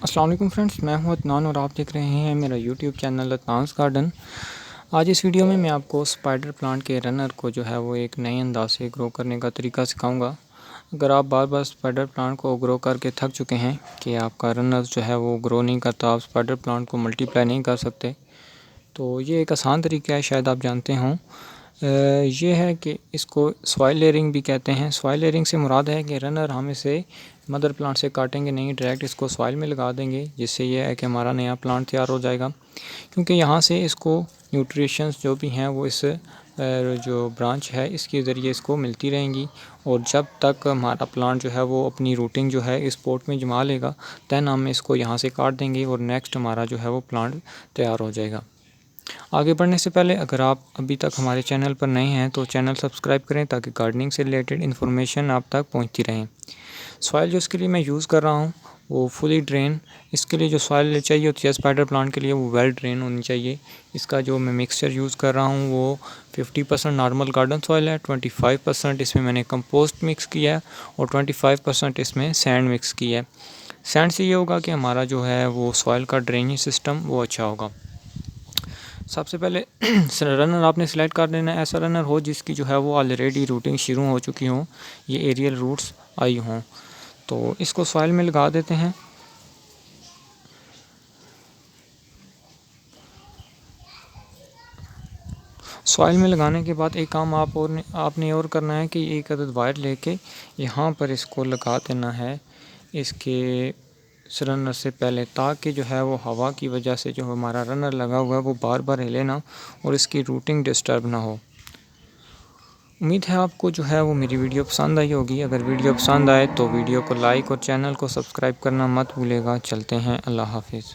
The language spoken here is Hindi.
अस्सलाम वालेकुम फ्रेंड्स, मैं हूं अदनान और आप देख रहे हैं मेरा यूट्यूब चैनल अदनान्स गार्डन। आज इस वीडियो में मैं आपको स्पाइडर प्लांट के रनर को जो है वो एक नए अंदाज से ग्रो करने का तरीका सिखाऊंगा। अगर आप बार बार स्पाइडर प्लांट को ग्रो करके थक चुके हैं कि आपका रनर जो है वो ग्रो नहीं करता, आप स्पाइडर प्लांट को मल्टीप्लाई नहीं कर सकते, तो ये एक आसान तरीका है, शायद आप जानते हों। ये है कि इसको सॉइल लेयरिंग भी कहते हैं। सॉइल लेयरिंग से मुराद है कि रनर हम इसे मदर प्लांट से काटेंगे नहीं, डायरेक्ट इसको सॉइल में लगा देंगे, जिससे ये है कि हमारा नया प्लांट तैयार हो जाएगा। क्योंकि यहाँ से इसको न्यूट्रिशंस जो भी हैं वो इस जो ब्रांच है इसके ज़रिए इसको मिलती रहेंगी, और जब तक हमारा प्लांट जो है वो अपनी रूटिंग जो है इस पोट में जमा लेगा, दैन हम इसको यहाँ से काट देंगे और नेक्स्ट हमारा जो है वो प्लांट तैयार हो जाएगा। आगे बढ़ने से पहले अगर आप अभी तक हमारे चैनल पर नए हैं तो चैनल सब्सक्राइब करें ताकि गार्डनिंग से रिलेटेड इन्फॉर्मेशन आप तक पहुंचती रहें। सॉइल जो इसके लिए मैं यूज़ कर रहा हूं वो फुली ड्रेन। इसके लिए जो सॉइल चाहिए होती है स्पाइडर प्लांट के लिए वो वेल ड्रेन होनी चाहिए। इसका जो मैं मिक्सचर यूज़ कर रहा हूँ वो 50% नॉर्मल गार्डन सॉइल है, 25% इसमें मैंने कंपोस्ट मिक्स किया है और 25% इसमें सैंड मिक्स किया है। सैंड से ये होगा कि हमारा जो है वो सॉइल का ड्रेनेज सिस्टम वो अच्छा होगा। सबसे पहले रनर आपने सेलेक्ट कर लेना है, ऐसा रनर हो जिसकी जो है वो ऑलरेडी रूटिंग शुरू हो चुकी हो, ये एरियल रूट्स आई हों। तो इसको सॉइल में लगा देते हैं। सॉइल में लगाने के बाद एक काम आपने और करना है कि एक अदद वायर लेके यहाँ पर इसको लगा देना है इसके रनर से पहले, ताकि जो है वो हवा की वजह से जो हमारा रनर लगा हुआ है वो बार बार हिले ना और इसकी रूटिंग डिस्टर्ब ना हो। उम्मीद है आपको जो है वो मेरी वीडियो पसंद आई होगी। अगर वीडियो पसंद आए तो वीडियो को लाइक और चैनल को सब्सक्राइब करना मत भूलिएगा। चलते हैं, अल्लाह हाफिज़।